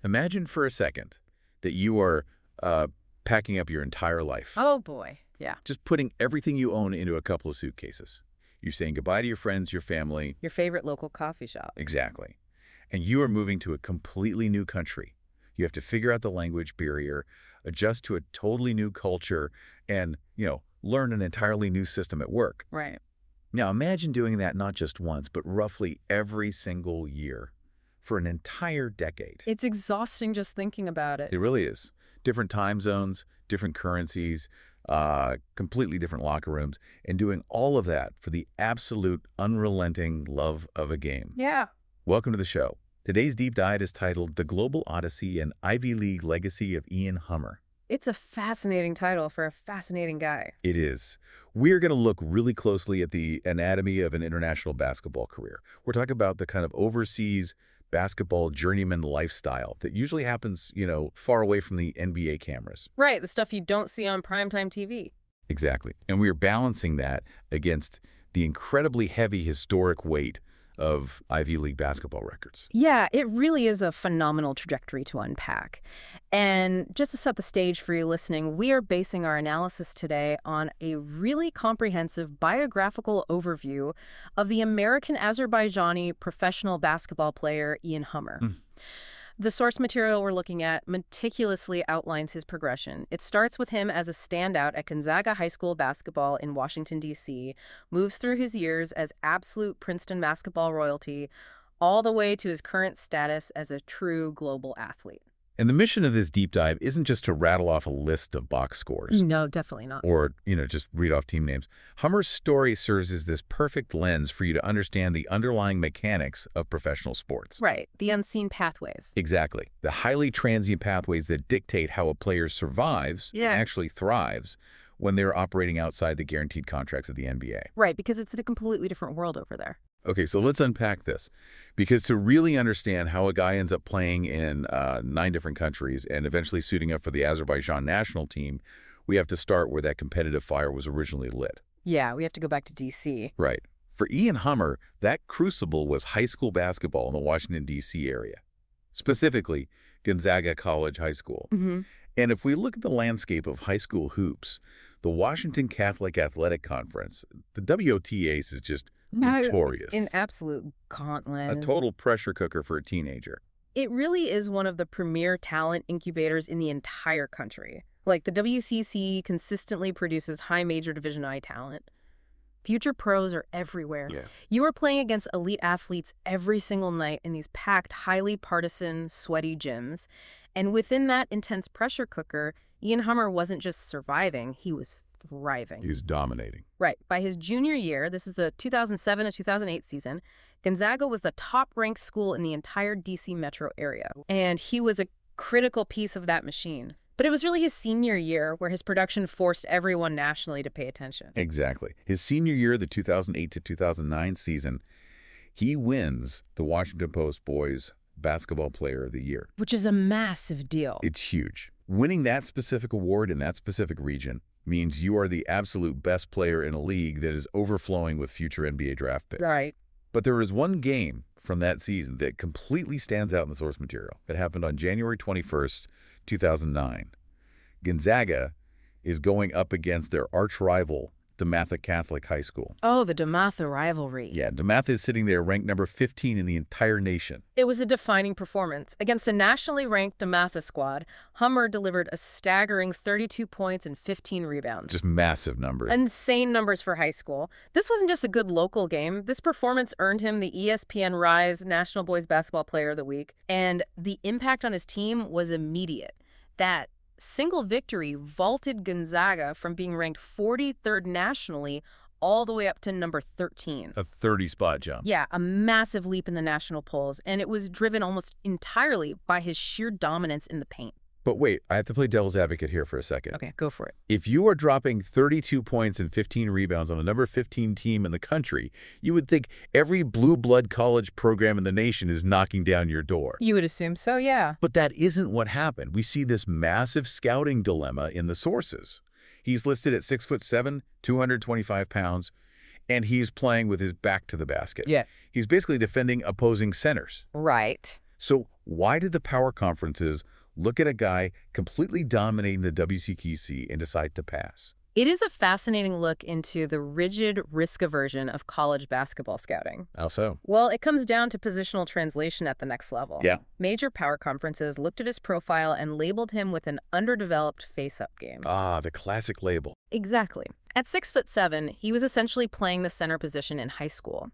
Imagine for a second that you are packing up your entire life. Oh, boy. Yeah. Just putting everything you own into a couple of suitcases. You're saying goodbye to your friends, your family. Your favorite local coffee shop. Exactly. And you are moving to a completely new country. You have to figure out the language barrier, adjust to a totally new culture, and, learn an entirely new system at work. Right. Now, imagine doing that not just once, but roughly every single year for an entire decade. It's exhausting just thinking about it. It really is. Different time zones, different currencies, completely different locker rooms, and doing all of that for the absolute unrelenting love of a game. Yeah. Welcome to the show. Today's deep dive is titled The Global Odyssey and Ivy League Legacy of Ian Hummer. It's a fascinating title for a fascinating guy. It is. We're going to look really closely at the anatomy of an international basketball career. We're talking about the kind of overseas basketball journeyman lifestyle that usually happens, far away from the NBA cameras. Right, the stuff you don't see on primetime TV. Exactly. And we are balancing that against the incredibly heavy historic weight of Ivy League basketball records. Yeah, it really is a phenomenal trajectory to unpack. And just to set the stage for you listening, we are basing our analysis today on a really comprehensive biographical overview of the American-Azerbaijani professional basketball player Ian Hummer. The source material we're looking at meticulously outlines his progression. It starts with him as a standout at Gonzaga High School basketball in Washington, D.C., moves through his years as absolute Princeton basketball royalty, all the way to his current status as a true global athlete. And the mission of this deep dive isn't just to rattle off a list of box scores. No, definitely not. Or, just read off team names. Hummer's story serves as this perfect lens for you to understand the underlying mechanics of professional sports. Right, the unseen pathways. Exactly. The highly transient pathways that dictate how a player survives and actually thrives when they're operating outside the guaranteed contracts of the NBA. Right, because it's a completely different world over there. Okay, so let's unpack this. Because to really understand how a guy ends up playing in 9 different countries and eventually suiting up for the Azerbaijan national team, we have to start where that competitive fire was originally lit. Yeah, we have to go back to D.C. Right. For Ian Hummer, that crucible was high school basketball in the Washington, D.C. area, specifically Gonzaga College High School. Mm-hmm. And if we look at the landscape of high school hoops, the Washington Catholic Athletic Conference, the WOTAs, is just notorious. An absolute gauntlet. A total pressure cooker for a teenager. It really is one of the premier talent incubators in the entire country. Like, the WCC consistently produces high major Division I talent. Future pros are everywhere. Yeah. You are playing against elite athletes every single night in these packed, highly partisan, sweaty gyms. And within that intense pressure cooker, Ian Hummer wasn't just surviving, he was thriving. He's dominating. Right. By his junior year, this is the 2007 to 2008 season, Gonzaga was the top-ranked school in the entire D.C. metro area. And he was a critical piece of that machine. But it was really his senior year where his production forced everyone nationally to pay attention. Exactly. His senior year, the 2008 to 2009 season, he wins the Washington Post Boys Basketball Player of the Year. Which is a massive deal. It's huge. Winning that specific award in that specific region means you are the absolute best player in a league that is overflowing with future NBA draft picks. Right. But there is one game from that season that completely stands out in the source material. It happened on January 21st, 2009. Gonzaga is going up against their arch rival, DeMatha Catholic High School. Oh, the DeMatha rivalry. Yeah, DeMatha is sitting there ranked number 15 in the entire nation. It was a defining performance. Against a nationally ranked DeMatha squad, Hummer delivered a staggering 32 points and 15 rebounds. Just massive numbers. Insane numbers for high school. This wasn't just a good local game. This performance earned him the ESPN Rise National Boys Basketball Player of the Week, and the impact on his team was immediate. That single victory vaulted Gonzaga from being ranked 43rd nationally all the way up to number 13. A 30-spot jump. Yeah, a massive leap in the national polls, and it was driven almost entirely by his sheer dominance in the paint. But wait, I have to play devil's advocate here for a second. Okay, go for it. If you are dropping 32 points and 15 rebounds on a number 15 team in the country, you would think every blue blood college program in the nation is knocking down your door. You would assume so, yeah. But that isn't what happened. We see this massive scouting dilemma in the sources. He's listed at 6'7", 225 pounds, and he's playing with his back to the basket. Yeah. He's basically defending opposing centers. Right. So why did the power conferences look at a guy completely dominating the WCQC and decide to pass? It is a fascinating look into the rigid risk aversion of college basketball scouting. How so? Well, it comes down to positional translation at the next level. Yeah. Major power conferences looked at his profile and labeled him with an underdeveloped face-up game. Ah, the classic label. Exactly. At 6'7", he was essentially playing the center position in high school.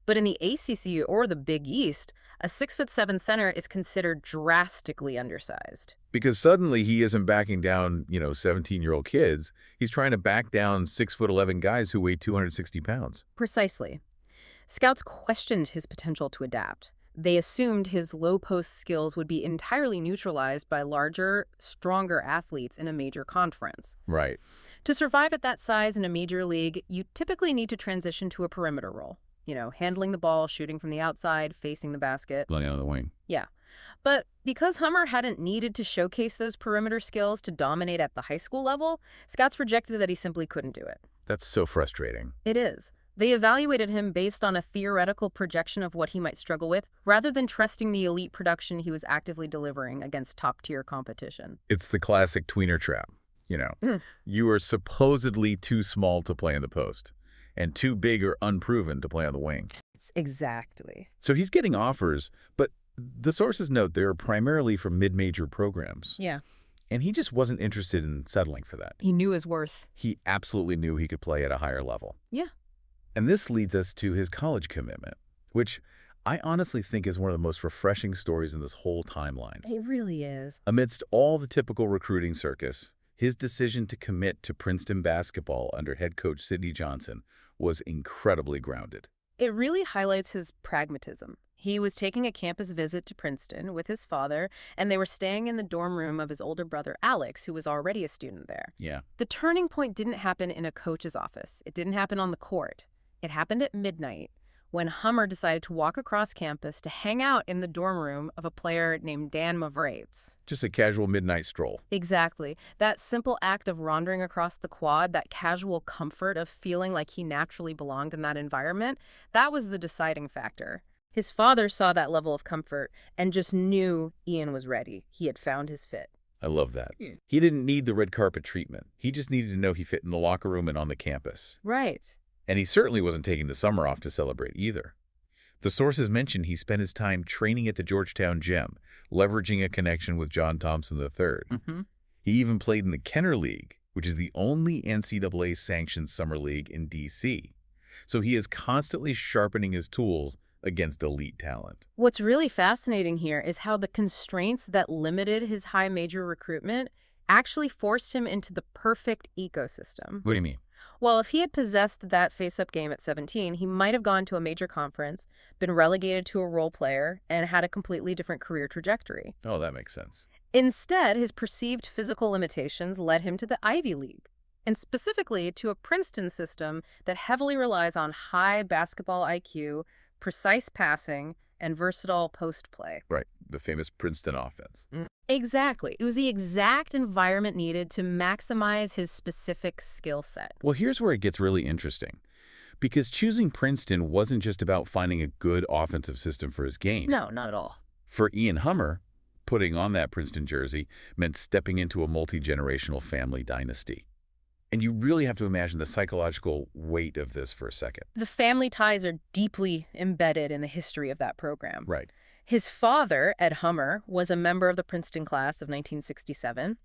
But in the ACC or the Big East, a 6'7" center is considered drastically undersized. Because suddenly he isn't backing down, 17-year-old kids. He's trying to back down 6'11" guys who weigh 260 pounds. Precisely. Scouts questioned his potential to adapt. They assumed his low-post skills would be entirely neutralized by larger, stronger athletes in a major conference. Right. To survive at that size in a major league, you typically need to transition to a perimeter role. Handling the ball, shooting from the outside, facing the basket. Playing on the wing. Yeah. But because Hummer hadn't needed to showcase those perimeter skills to dominate at the high school level, scouts projected that he simply couldn't do it. That's so frustrating. It is. They evaluated him based on a theoretical projection of what he might struggle with, rather than trusting the elite production he was actively delivering against top-tier competition. It's the classic tweener trap. You are supposedly too small to play in the post and too big or unproven to play on the wing. Exactly. So he's getting offers, but the sources note they're primarily from mid-major programs. Yeah. And he just wasn't interested in settling for that. He knew his worth. He absolutely knew he could play at a higher level. Yeah. And this leads us to his college commitment, which I honestly think is one of the most refreshing stories in this whole timeline. It really is. Amidst all the typical recruiting circus, his decision to commit to Princeton basketball under head coach Sidney Johnson was incredibly grounded. It really highlights his pragmatism. He was taking a campus visit to Princeton with his father, and they were staying in the dorm room of his older brother Alex, who was already a student there. Yeah. The turning point didn't happen in a coach's office. It didn't happen on the court. It happened at midnight, when Hummer decided to walk across campus to hang out in the dorm room of a player named Dan Mavrates. Just a casual midnight stroll. Exactly. That simple act of wandering across the quad, that casual comfort of feeling like he naturally belonged in that environment, that was the deciding factor. His father saw that level of comfort and just knew Ian was ready. He had found his fit. I love that. He didn't need the red carpet treatment. He just needed to know he fit in the locker room and on the campus. Right. And he certainly wasn't taking the summer off to celebrate either. The sources mention he spent his time training at the Georgetown Gym, leveraging a connection with John Thompson III. Mm-hmm. He even played in the Kenner League, which is the only NCAA-sanctioned summer league in D.C. So he is constantly sharpening his tools against elite talent. What's really fascinating here is how the constraints that limited his high major recruitment actually forced him into the perfect ecosystem. What do you mean? Well, if he had possessed that face-up game at 17, he might have gone to a major conference, been relegated to a role player, and had a completely different career trajectory. Oh, that makes sense. Instead, his perceived physical limitations led him to the Ivy League, and specifically to a Princeton system that heavily relies on high basketball IQ, precise passing, and versatile post play. Right, the famous Princeton offense. Exactly. It was the exact environment needed to maximize his specific skill set. Well, here's where it gets really interesting. Because choosing Princeton wasn't just about finding a good offensive system for his game. No, not at all. For Ian Hummer, putting on that Princeton jersey meant stepping into a multi-generational family dynasty. And you really have to imagine the psychological weight of this for a second. The family ties are deeply embedded in the history of that program. Right. His father, Ed Hummer, was a member of the Princeton class of 1967,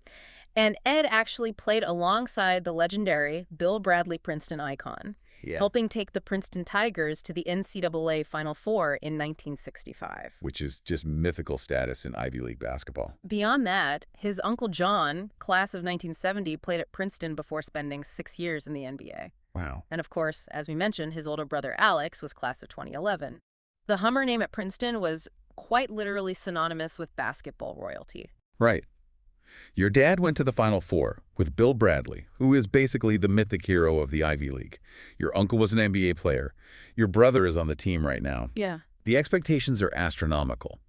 and Ed actually played alongside the legendary Bill Bradley Princeton icon, helping take the Princeton Tigers to the NCAA Final Four in 1965. Which is just mythical status in Ivy League basketball. Beyond that, his uncle John, class of 1970, played at Princeton before spending 6 years in the NBA. Wow. And of course, as we mentioned, his older brother Alex was class of 2011. The Hummer name at Princeton was quite literally synonymous with basketball royalty. Right. Your dad went to the Final Four with Bill Bradley, who is basically the mythic hero of the Ivy League. Your uncle was an NBA player. Your brother is on the team right now. Yeah. The expectations are astronomical.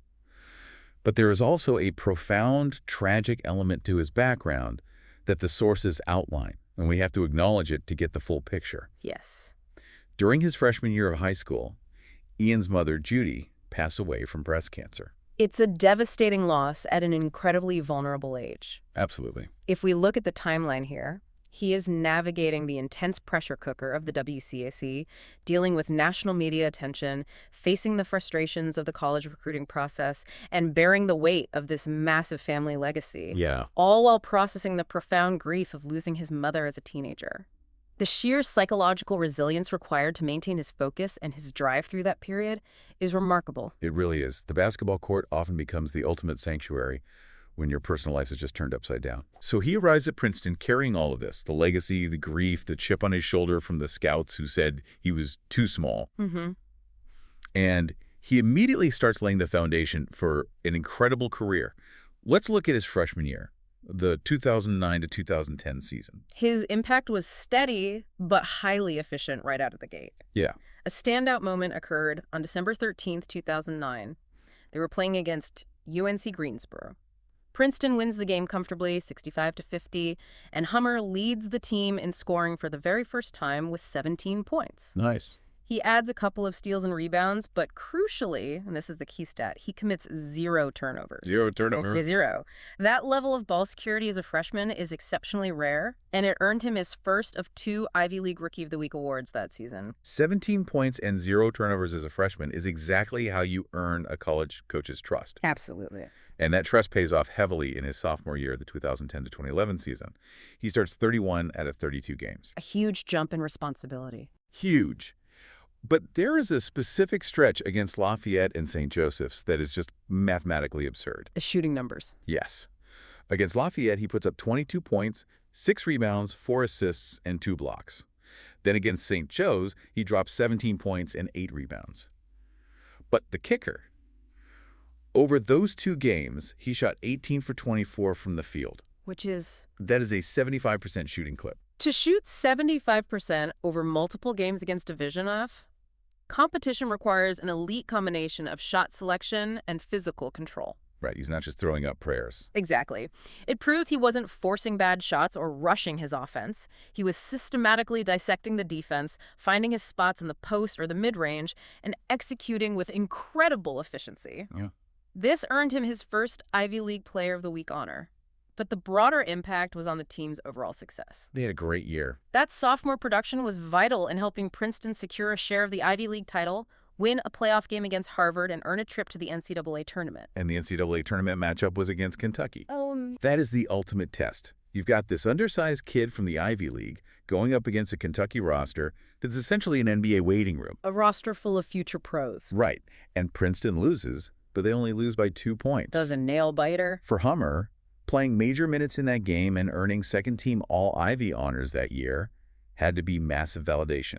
But there is also a profound, tragic element to his background that the sources outline, and we have to acknowledge it to get the full picture. Yes. During his freshman year of high school, Ian's mother, Judy, passed away from breast cancer. It's a devastating loss at an incredibly vulnerable age. Absolutely. If we look at the timeline here, he is navigating the intense pressure cooker of the WCAC, dealing with national media attention, facing the frustrations of the college recruiting process, and bearing the weight of this massive family legacy. Yeah. All while processing the profound grief of losing his mother as a teenager. The sheer psychological resilience required to maintain his focus and his drive through that period is remarkable. It really is. The basketball court often becomes the ultimate sanctuary when your personal life is just turned upside down. So he arrives at Princeton carrying all of this, the legacy, the grief, the chip on his shoulder from the scouts who said he was too small. And he immediately starts laying the foundation for an incredible career. Let's look at his freshman year, the 2009 to 2010 season. His impact was steady, but highly efficient right out of the gate. Yeah. A standout moment occurred on December 13th, 2009. They were playing against UNC Greensboro. Princeton wins the game comfortably, 65-50, and Hummer leads the team in scoring for the very first time with 17 points. Nice. He adds a couple of steals and rebounds, but crucially, and this is the key stat, he commits 0 turnovers. 0 turnovers. 0. That level of ball security as a freshman is exceptionally rare, and it earned him his first of 2 Ivy League Rookie of the Week awards that season. 17 points and 0 turnovers as a freshman is exactly how you earn a college coach's trust. Absolutely. And that trust pays off heavily in his sophomore year, the 2010 to 2011 season. He starts 31 out of 32 games. A huge jump in responsibility. Huge. But there is a specific stretch against Lafayette and St. Joseph's that is just mathematically absurd. The shooting numbers. Yes. Against Lafayette, he puts up 22 points, 6 rebounds, 4 assists, and 2 blocks. Then against St. Joe's, he drops 17 points and 8 rebounds. But the kicker, over those 2 games, he shot 18 for 24 from the field. Which is? That is a 75% shooting clip. To shoot 75% over multiple games against Division F, competition requires an elite combination of shot selection and physical control. Right, he's not just throwing up prayers. Exactly. It proved he wasn't forcing bad shots or rushing his offense. He was systematically dissecting the defense, finding his spots in the post or the mid-range, and executing with incredible efficiency. Yeah. This earned him his first Ivy League Player of the Week honor. But the broader impact was on the team's overall success. They had a great year. That sophomore production was vital in helping Princeton secure a share of the Ivy League title, win a playoff game against Harvard, and earn a trip to the NCAA tournament. And the NCAA tournament matchup was against Kentucky. That is the ultimate test. You've got this undersized kid from the Ivy League going up against a Kentucky roster that's essentially an NBA waiting room. A roster full of future pros. Right. And Princeton loses, but they only lose by 2 points. Does a nail-biter. For Hummer, playing major minutes in that game and earning second-team All-Ivy honors that year had to be massive validation.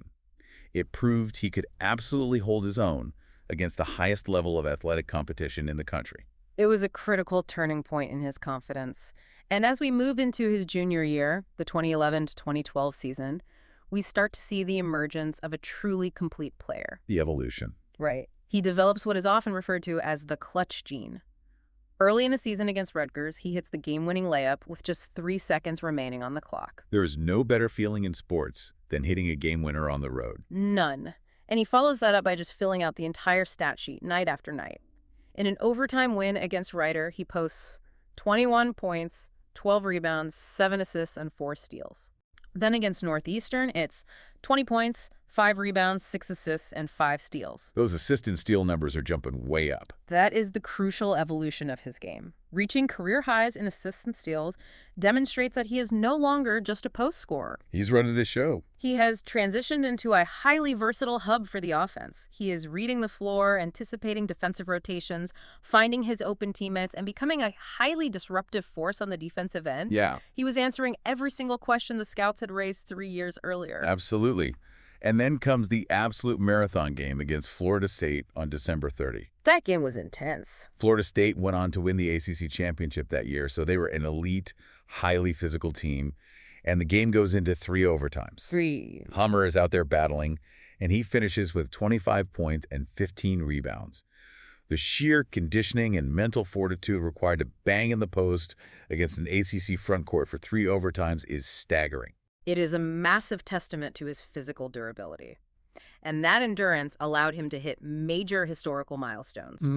It proved he could absolutely hold his own against the highest level of athletic competition in the country. It was a critical turning point in his confidence. And as we move into his junior year, the 2011 to 2012 season, we start to see the emergence of a truly complete player. The evolution. Right. He develops what is often referred to as the clutch gene. Early in the season against Rutgers, he hits the game-winning layup with just 3 seconds remaining on the clock. There is no better feeling in sports than hitting a game winner on the road. None. And he follows that up by just filling out the entire stat sheet night after night. In an overtime win against Rider, he posts 21 points, 12 rebounds, 7 assists, and 4 steals. Then against Northeastern, it's 20 points, 5 rebounds, 6 assists, and 5 steals. Those assist and steal numbers are jumping way up. That is the crucial evolution of his game. Reaching career highs in assists and steals demonstrates that he is no longer just a post scorer. He's running the show. He has transitioned into a highly versatile hub for the offense. He is reading the floor, anticipating defensive rotations, finding his open teammates, and becoming a highly disruptive force on the defensive end. Yeah. He was answering every single question the scouts had raised 3 years earlier. Absolutely. And then comes the absolute marathon game against Florida State on December 30. That game was intense. Florida State went on to win the ACC championship that year, so they were an elite, highly physical team. And the game goes into 3 overtimes. 3. Hummer is out there battling, and he finishes with 25 points and 15 rebounds. The sheer conditioning and mental fortitude required to bang in the post against an ACC front court for 3 overtimes is staggering. It is a massive testament to his physical durability. And that endurance allowed him to hit major historical milestones.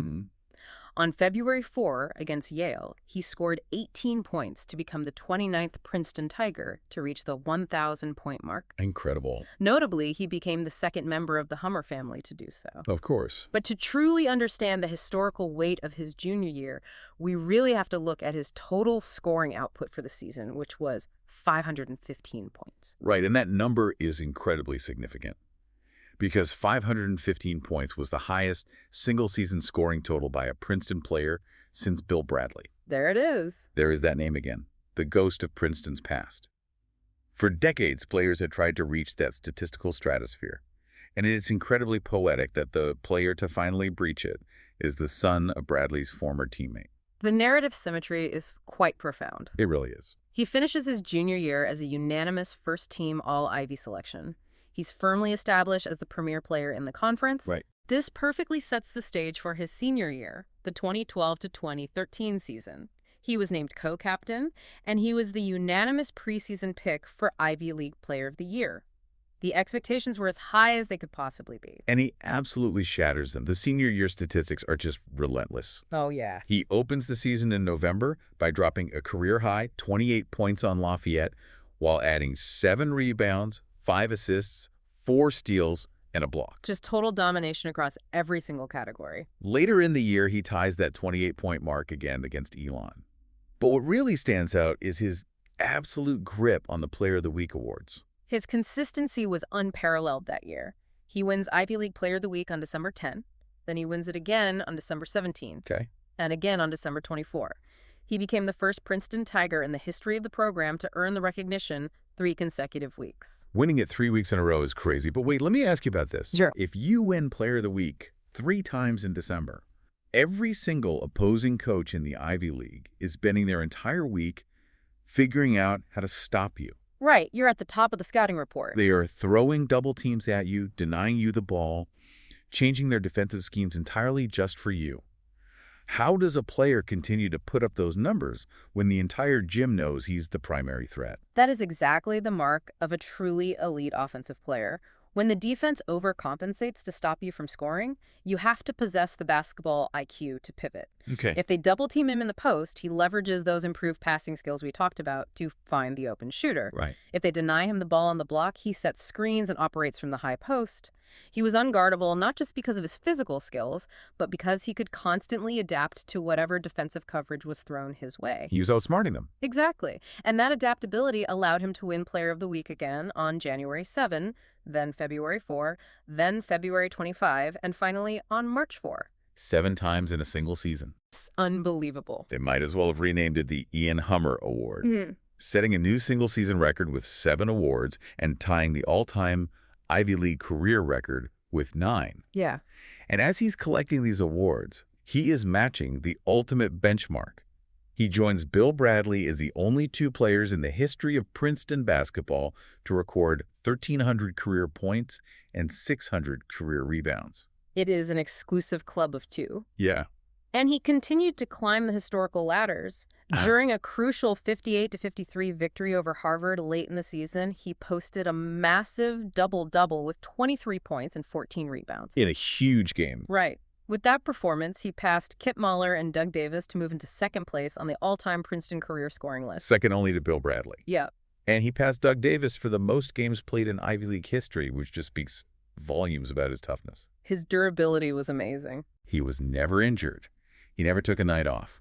On February 4, against Yale, he scored 18 points to become the 29th Princeton Tiger to reach the 1,000-point mark. Incredible. Notably, he became the second member of the Hummer family to do so. Of course. But to truly understand the historical weight of his junior year, we really have to look at his total scoring output for the season, which was 515 points. Right, and that number is incredibly significant because 515 points was the highest single-season scoring total by a Princeton player since Bill Bradley. There it is. There is that name again, the ghost of Princeton's past. For decades, players had tried to reach that statistical stratosphere, and it's incredibly poetic that the player to finally breach it is the son of Bradley's former teammate. The narrative symmetry is quite profound. It really is. He finishes his junior year as a unanimous first-team All-Ivy selection. He's firmly established as the premier player in the conference. Right. This perfectly sets the stage for his senior year, the 2012 to 2013 season. He was named co-captain, and he was the unanimous preseason pick for Ivy League Player of the Year. The expectations were as high as they could possibly be. And he absolutely shatters them. The senior year statistics are just relentless. Oh, yeah. He opens the season in November by dropping a career-high 28 points on Lafayette while adding 7 rebounds, 5 assists, 4 steals, and a block. Just total domination across every single category. Later in the year, he ties that 28-point mark again against Elon. But what really stands out is his absolute grip on the Player of the Week awards. His consistency was unparalleled that year. He wins Ivy League Player of the Week on December 10, then he wins it again on December 17th, and again on December 24. He became the first Princeton Tiger in the history of the program to earn the recognition 3 consecutive weeks. Winning it 3 weeks in a row is crazy. But wait, let me ask you about this. Sure. If you win Player of the Week 3 times in December, every single opposing coach in the Ivy League is spending their entire week figuring out how to stop you. Right, you're at the top of the scouting report. They are throwing double teams at you, denying you the ball, changing their defensive schemes entirely just for you. How does a player continue to put up those numbers when the entire gym knows he's the primary threat? That is exactly the mark of a truly elite offensive player. When the defense overcompensates to stop you from scoring, you have to possess the basketball IQ to pivot. Okay. If they double-team him in the post, he leverages those improved passing skills we talked about to find the open shooter. Right. If they deny him the ball on the block, he sets screens and operates from the high post. He was unguardable not just because of his physical skills, but because he could constantly adapt to whatever defensive coverage was thrown his way. He was outsmarting them. Exactly. And that adaptability allowed him to win Player of the Week again on January 7, then February 4, then February 25, and finally on March 4. 7 times in a single season. It's unbelievable. They might as well have renamed it the Ian Hummer Award, setting a new single-season record with 7 awards and tying the all-time Ivy League career record with 9. Yeah. And as he's collecting these awards, he is matching the ultimate benchmark. He joins Bill Bradley as the only 2 players in the history of Princeton basketball to record 1,300 career points and 600 career rebounds. It is an exclusive club of 2. Yeah. And he continued to climb the historical ladders. During a crucial 58-53 victory over Harvard late in the season, he posted a massive double-double with 23 points and 14 rebounds. In a huge game. Right. With that performance, he passed Kip Mahler and Doug Davis to move into second place on the all-time Princeton career scoring list. Second only to Bill Bradley. Yeah. And he passed Doug Davis for the most games played in Ivy League history, which just speaks volumes about his toughness. His durability was amazing. He was never injured. He never took a night off.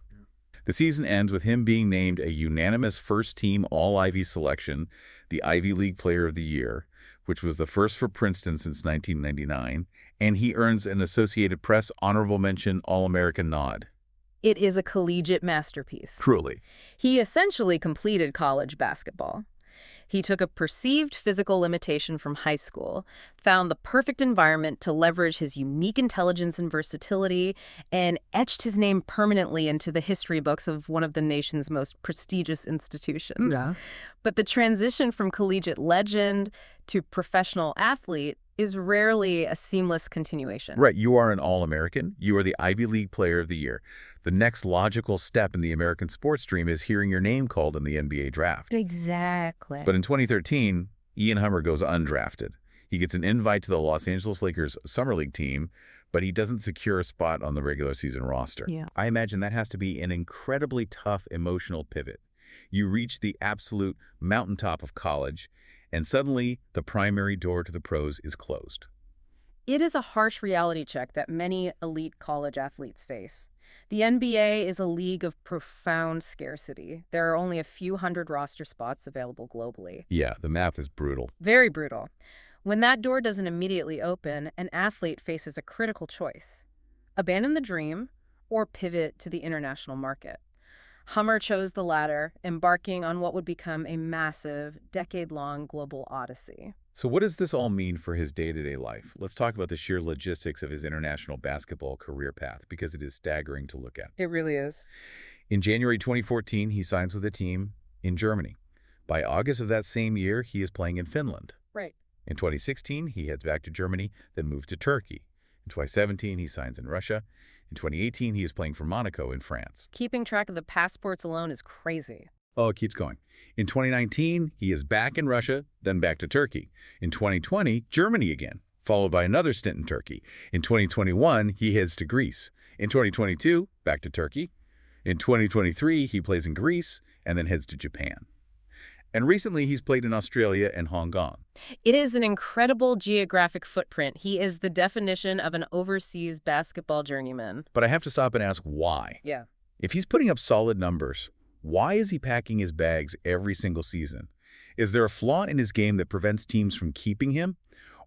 The season ends with him being named a unanimous first-team All-Ivy selection, the Ivy League Player of the Year, which was the first for Princeton since 1999, and he earns an Associated Press honorable mention All-American nod. It is a collegiate masterpiece. Truly. He essentially completed college basketball. He took a perceived physical limitation from high school, found the perfect environment to leverage his unique intelligence and versatility, and etched his name permanently into the history books of one of the nation's most prestigious institutions. Yeah. But the transition from collegiate legend to professional athlete is rarely a seamless continuation. Right, you are an All-American. You are the Ivy League Player of the Year. The next logical step in the American sports dream is hearing your name called in the NBA draft. Exactly. But in 2013, Ian Hummer goes undrafted. He gets an invite to the Los Angeles Lakers Summer League team, but he doesn't secure a spot on the regular season roster. Yeah. I imagine that has to be an incredibly tough emotional pivot. You reach the absolute mountaintop of college, and suddenly the primary door to the pros is closed. It is a harsh reality check that many elite college athletes face. The NBA is a league of profound scarcity. There are only a few hundred roster spots available globally. Yeah, the math is brutal. Very brutal. When that door doesn't immediately open, an athlete faces a critical choice: abandon the dream or pivot to the international market. Hummer chose the latter, embarking on what would become a massive, decade-long global odyssey. So what does this all mean for his day-to-day life? Let's talk about the sheer logistics of his international basketball career path, because it is staggering to look at. It really is. In January 2014, he signs with a team in Germany. By August of that same year, he is playing in Finland. Right. In 2016, he heads back to Germany, then moves to Turkey. In 2017, he signs in Russia. In 2018, he is playing for Monaco in France. Keeping track of the passports alone is crazy. Oh, it keeps going. In 2019, he is back in Russia, then back to Turkey. In 2020, Germany again, followed by another stint in Turkey. In 2021, he heads to Greece. In 2022, back to Turkey. In 2023, he plays in Greece and then heads to Japan. And recently, he's played in Australia and Hong Kong. It is an incredible geographic footprint. He is the definition of an overseas basketball journeyman. But I have to stop and ask why. Yeah. If he's putting up solid numbers, why is he packing his bags every single season? Is there a flaw in his game that prevents teams from keeping him?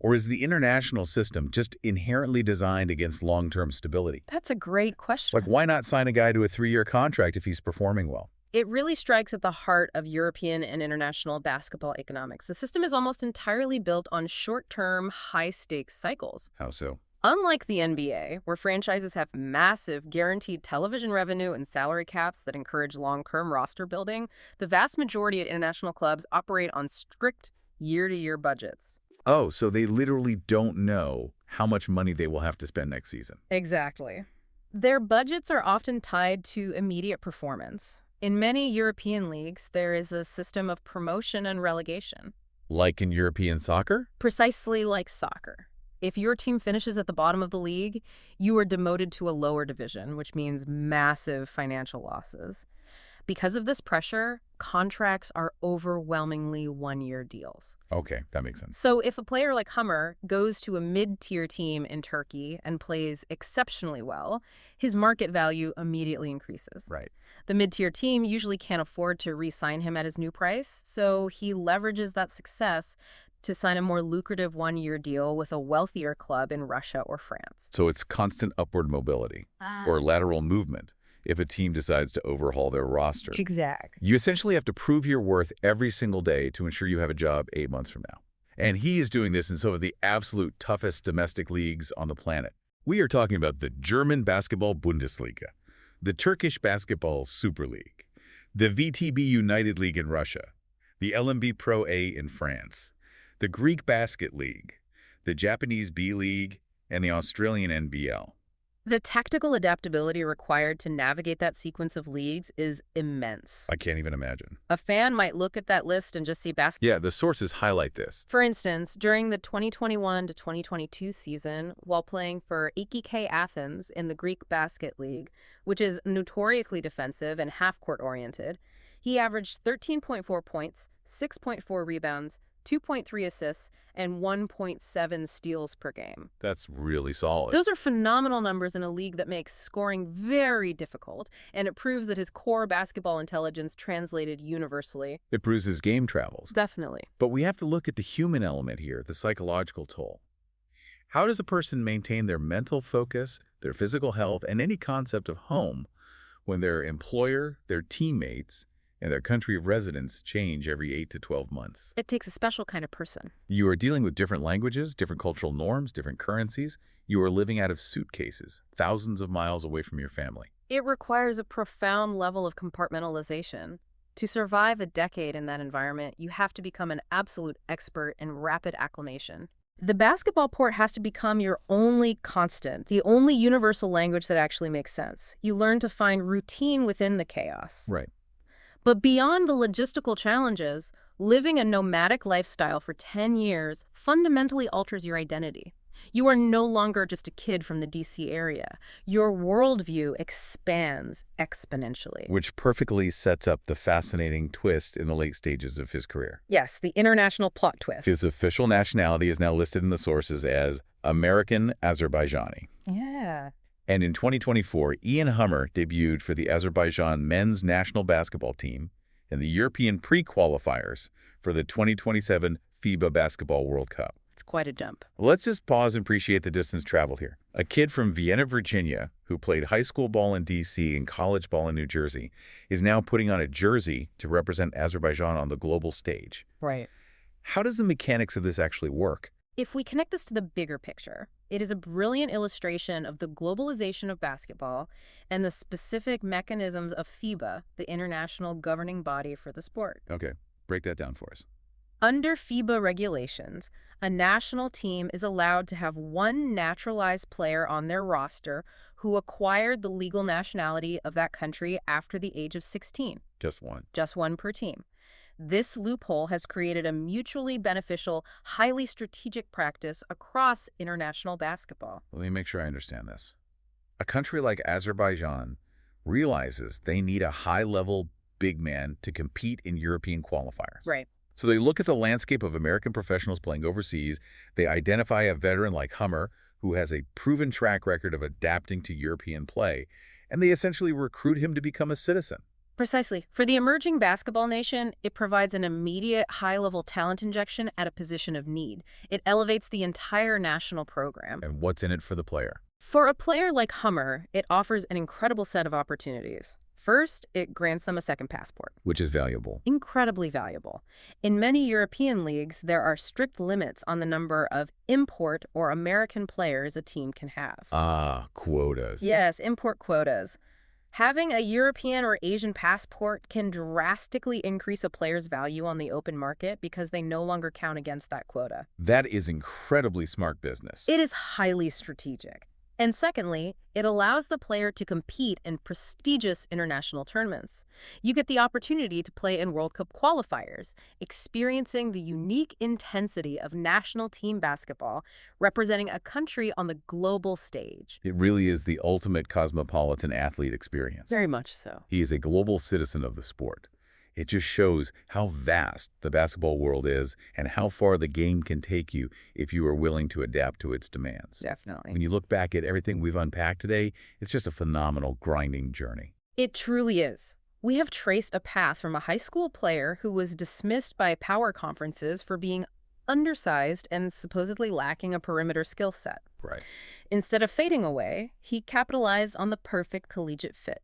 Or is the international system just inherently designed against long-term stability? That's a great question. Like, why not sign a guy to a 3-year contract if he's performing well? It really strikes at the heart of European and international basketball economics. The system is almost entirely built on short-term, high-stakes cycles. How so? Unlike the NBA, where franchises have massive guaranteed television revenue and salary caps that encourage long-term roster building, the vast majority of international clubs operate on strict year-to-year budgets. Oh, so they literally don't know how much money they will have to spend next season. Exactly. Their budgets are often tied to immediate performance. In many European leagues, there is a system of promotion and relegation. Like in European soccer? Precisely like soccer. If your team finishes at the bottom of the league, you are demoted to a lower division, which means massive financial losses. Because of this pressure, contracts are overwhelmingly one-year deals. Okay, that makes sense. So if a player like Hummer goes to a mid-tier team in Turkey and plays exceptionally well, his market value immediately increases. Right. The mid-tier team usually can't afford to re-sign him at his new price, so he leverages that success to sign a more lucrative one-year deal with a wealthier club in Russia or France. So it's constant upward mobility or lateral movement if a team decides to overhaul their roster. Exactly. You essentially have to prove your worth every single day to ensure you have a job 8 months from now. And he is doing this in some of the absolute toughest domestic leagues on the planet. We are talking about the German Basketball Bundesliga, the Turkish Basketball Super League, the VTB United League in Russia, the LMB Pro A in France, the Greek Basket League, the Japanese B League, and the Australian NBL. The tactical adaptability required to navigate that sequence of leagues is immense. I can't even imagine. A fan might look at that list and just see basketball. Yeah, the sources highlight this. For instance, during the 2021 to 2022 season, while playing for EKK Athens in the Greek Basket League, which is notoriously defensive and half-court oriented, he averaged 13.4 points, 6.4 rebounds, 2.3 assists, and 1.7 steals per game. That's really solid. Those are phenomenal numbers in a league that makes scoring very difficult, and it proves that his core basketball intelligence translated universally. It proves his game travels. Definitely. But we have to look at the human element here, the psychological toll. How does a person maintain their mental focus, their physical health, and any concept of home when their employer, their teammates, and their country of residence change every 8 to 12 months? It takes a special kind of person. You are dealing with different languages, different cultural norms, different currencies. You are living out of suitcases, thousands of miles away from your family. It requires a profound level of compartmentalization. To survive a decade in that environment, you have to become an absolute expert in rapid acclimation. The basketball port has to become your only constant, the only universal language that actually makes sense. You learn to find routine within the chaos. Right. But beyond the logistical challenges, living a nomadic lifestyle for 10 years fundamentally alters your identity. You are no longer just a kid from the DC area. Your worldview expands exponentially. Which perfectly sets up the fascinating twist in the late stages of his career. Yes, the international plot twist. His official nationality is now listed in the sources as American-Azerbaijani. Yeah. And in 2024, Ian Hummer debuted for the Azerbaijan men's national basketball team in the European pre-qualifiers for the 2027 FIBA Basketball World Cup. It's quite a jump. Let's just pause and appreciate the distance traveled here. A kid from Vienna, Virginia, who played high school ball in D.C. and college ball in New Jersey, is now putting on a jersey to represent Azerbaijan on the global stage. Right. How does the mechanics of this actually work? If we connect this to the bigger picture, it is a brilliant illustration of the globalization of basketball and the specific mechanisms of FIBA, the international governing body for the sport. Okay, break that down for us. Under FIBA regulations, a national team is allowed to have one naturalized player on their roster who acquired the legal nationality of that country after the age of 16. Just one. Just one per team. This loophole has created a mutually beneficial, highly strategic practice across international basketball. Let me make sure I understand this. A country like Azerbaijan realizes they need a high-level big man to compete in European qualifiers. Right. So they look at the landscape of American professionals playing overseas, they identify a veteran like Hummer, who has a proven track record of adapting to European play, and they essentially recruit him to become a citizen. Precisely. For the emerging basketball nation, it provides an immediate high-level talent injection at a position of need. It elevates the entire national program. And what's in it for the player? For a player like Hummer, it offers an incredible set of opportunities. First, it grants them a second passport. Which is valuable. Incredibly valuable. In many European leagues, there are strict limits on the number of import or American players a team can have. Ah, quotas. Yes, import quotas. Having a European or Asian passport can drastically increase a player's value on the open market because they no longer count against that quota. That is incredibly smart business. It is highly strategic. And secondly, it allows the player to compete in prestigious international tournaments. You get the opportunity to play in World Cup qualifiers, experiencing the unique intensity of national team basketball, representing a country on the global stage. It really is the ultimate cosmopolitan athlete experience. Very much so. He is a global citizen of the sport. It just shows how vast the basketball world is and how far the game can take you if you are willing to adapt to its demands. Definitely. When you look back at everything we've unpacked today, it's just a phenomenal grinding journey. It truly is. We have traced a path from a high school player who was dismissed by power conferences for being undersized and supposedly lacking a perimeter skill set. Right. Instead of fading away, he capitalized on the perfect collegiate fit.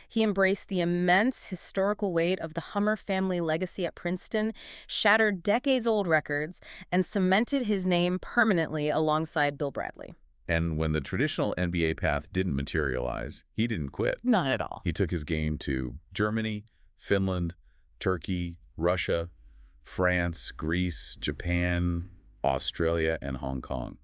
He embraced the immense historical weight of the Hummer family legacy at Princeton, shattered decades-old records, and cemented his name permanently alongside Bill Bradley. And when the traditional NBA path didn't materialize, he didn't quit. Not at all. He took his game to Germany, Finland, Turkey, Russia, France, Greece, Japan, Australia, and Hong Kong.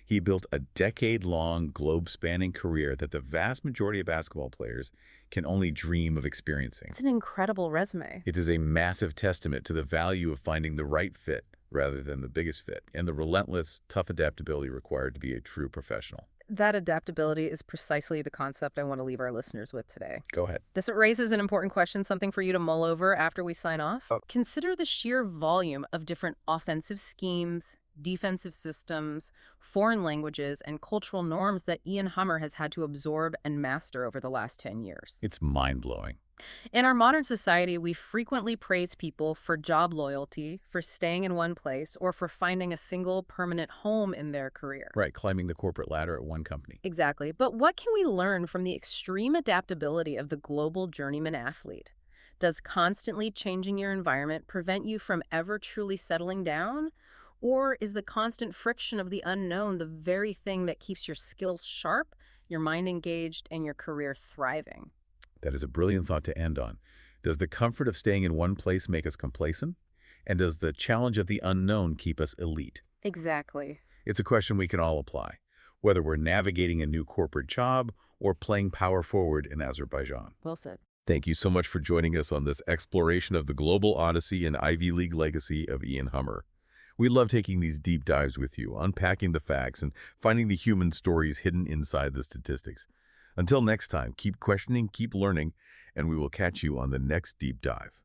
He built a decade-long, globe-spanning career that the vast majority of basketball players can only dream of experiencing. It's an incredible resume. It is a massive testament to the value of finding the right fit rather than the biggest fit, and the relentless, tough adaptability required to be a true professional. That adaptability is precisely the concept I want to leave our listeners with today. Go ahead. This raises an important question, something for you to mull over after we sign off. Oh. Consider the sheer volume of different offensive schemes, defensive systems, foreign languages, and cultural norms that Ian Hummer has had to absorb and master over the last 10 years. It's mind-blowing. In our modern society, we frequently praise people for job loyalty, for staying in one place, or for finding a single permanent home in their career. Right, climbing the corporate ladder at one company. Exactly. But what can we learn from the extreme adaptability of the global journeyman athlete? Does constantly changing your environment prevent you from ever truly settling down? Or is the constant friction of the unknown the very thing that keeps your skills sharp, your mind engaged, and your career thriving? That is a brilliant thought to end on. Does the comfort of staying in one place make us complacent? And does the challenge of the unknown keep us elite? Exactly. It's a question we can all apply, whether we're navigating a new corporate job or playing power forward in Azerbaijan. Well said. Thank you so much for joining us on this exploration of the global odyssey and Ivy League legacy of Ian Hummer. We love taking these deep dives with you, unpacking the facts and finding the human stories hidden inside the statistics. Until next time, keep questioning, keep learning, and we will catch you on the next deep dive.